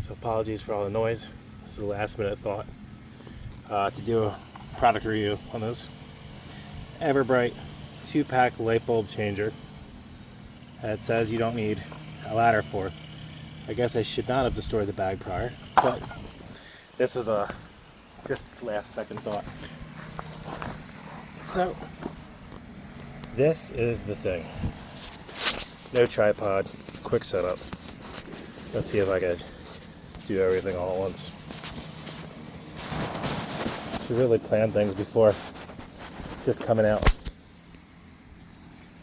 So apologies for all the noise. This is a last minute thought to do a product review on this Everbright 2-pack light bulb changer that it says you don't need a ladder for. I guess I should not have destroyed the bag prior, but this was a just last second thought. So this is the thing. No tripod, quick setup. Let's see if I can do everything all at once. Should really plan things before just coming out.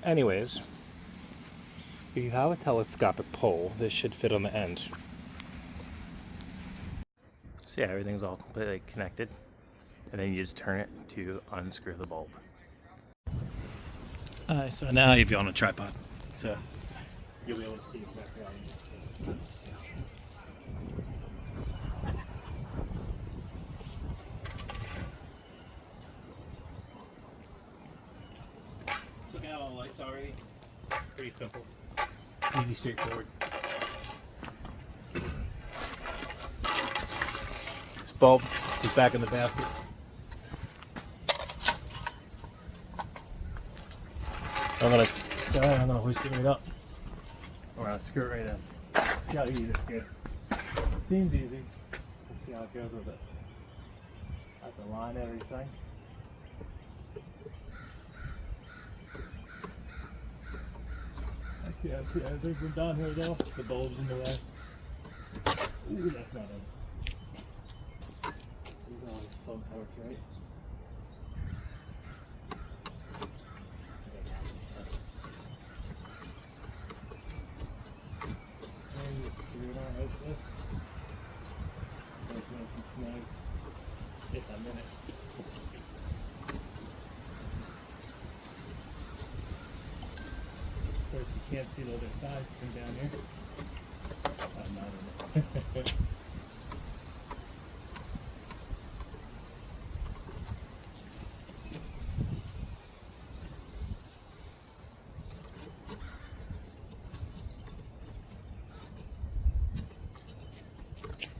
Anyways, if you have a telescopic pole, this should fit on the end. So yeah, everything's all completely connected. And then you just turn it to unscrew the bulb. So now you'll be on a tripod. So you'll be able to see exactly how you do it. Took out all the lights already. Pretty simple. Easy, straightforward. This bulb is back in the basket. I'm gonna hoist it right up. Or I'll screw it right in. See how easy this gets. Seems easy. Let's see how it goes with it. I have to line everything. I can't see anything from down here though. The bulb's in the way. Ooh, that's not it. These are all the slug parts, right? It's a minute. Of course, you can't see the other side from down here. I'm not in it.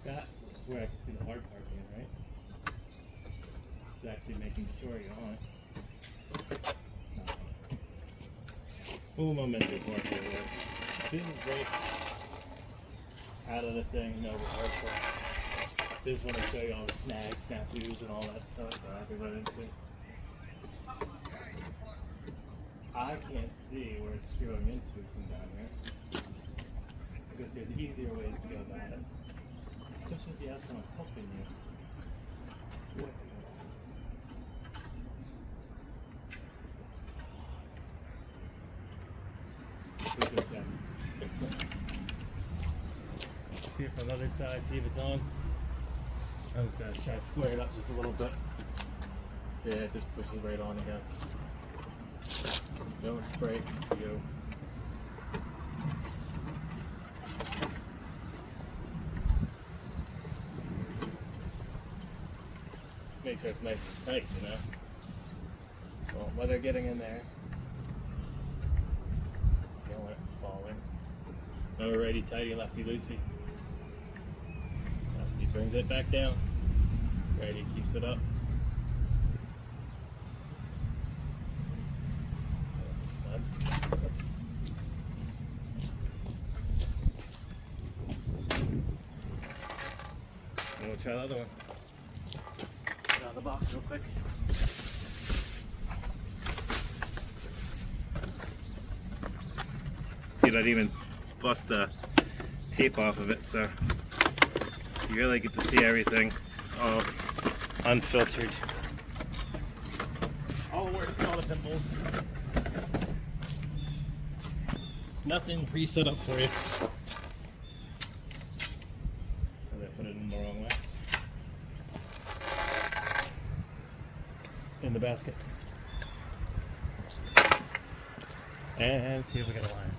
That is where I can see the hard part being, right? It's actually making sure you're on it. Full momentum part here. This is right out of the thing, no rehearsal. This one will show you all the snags, snafus, and all that stuff that I can run into. I can't see where it's screwing into from down here. Because there's easier ways to go about it. Especially if you have someone helping you. What? See it from the other side, see if it's on. I'm just gonna try to square it up just a little bit. Yeah, it just pushes right on again. Don't break, you. Make sure it's nice and tight, you know? Well, while they're getting in there, you don't want it falling. Alrighty, tighty, lefty, loosey. Lefty brings it back down. Righty keeps it up. And we'll try the other one. Get out of the box real quick. Dude, I'd even bust the tape off of it, so you really get to see everything all unfiltered. All the works, all the pimples. Nothing pre-set up for you. I put it in the wrong way. In the basket. And see if we get a line.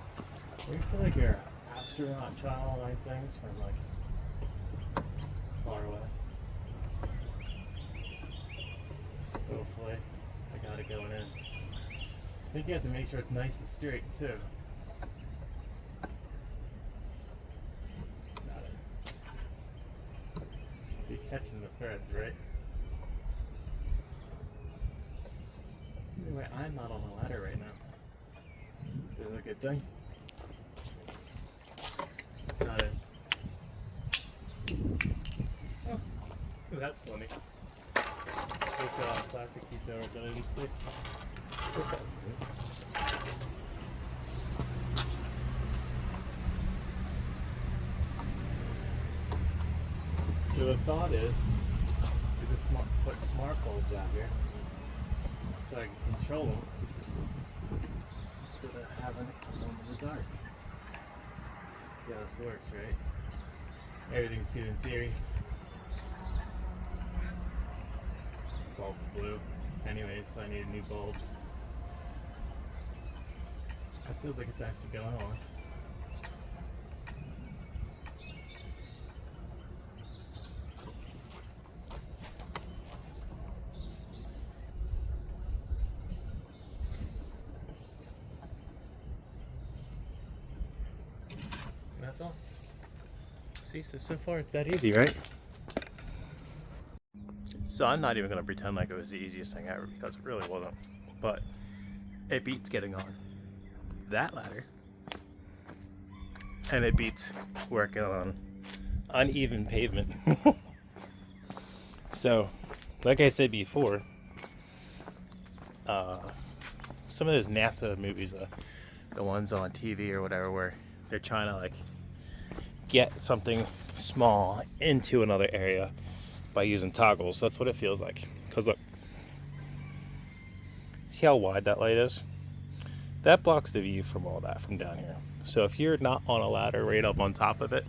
We feel like you're astronaut child line things from like far away. Hopefully, I got it going in. I think you have to make sure it's nice and straight too. Got it. catching the threads, right? Anyway, I'm not on the ladder right now. Is that a good thing? Not it. Oh, that's funny. There's a plastic piece over that I didn't see. Okay. So the thought is, we just put smart bulbs out here so I can control them instead of having it come on in the dark. See how this works, right? Everything's good in theory. Bulb blue. Anyways, so I need new bulbs. It feels like it's actually going on. That's all. See, so far it's that easy, right? So I'm not even going to pretend like it was the easiest thing ever, because it really wasn't. But it beats getting on that ladder, and it beats working on uneven pavement. So, like I said before, some of those NASA movies, the ones on TV or whatever, where they're trying to like get something small into another area by using toggles. That's what it feels like. Because look, see how wide that light is? That blocks the view from all that from down here. So if you're not on a ladder right up on top of it,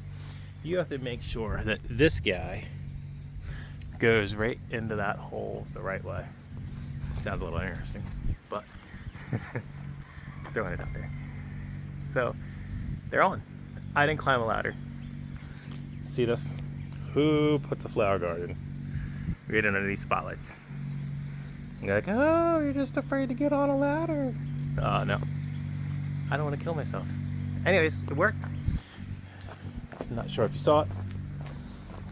you have to make sure that this guy goes right into that hole the right way. Sounds a little interesting, but throwing it out there. So they're on. I didn't climb a ladder. See this? Who put the flower garden right under these spotlights? You're like, oh, you're just afraid to get on a ladder. No. I don't want to kill myself. Anyways, it worked. I'm not sure if you saw it,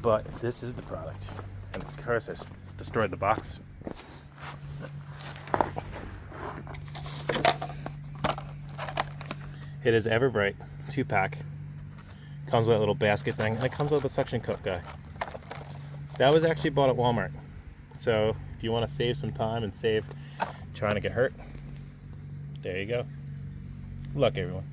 but this is the product. And of course, I destroyed the box. It is Everbright 2-pack. Comes with a little basket thing, and it comes with a suction cup guy. That was actually bought at Walmart. So if you want to save some time and save trying to get hurt, there you go. Good luck, everyone.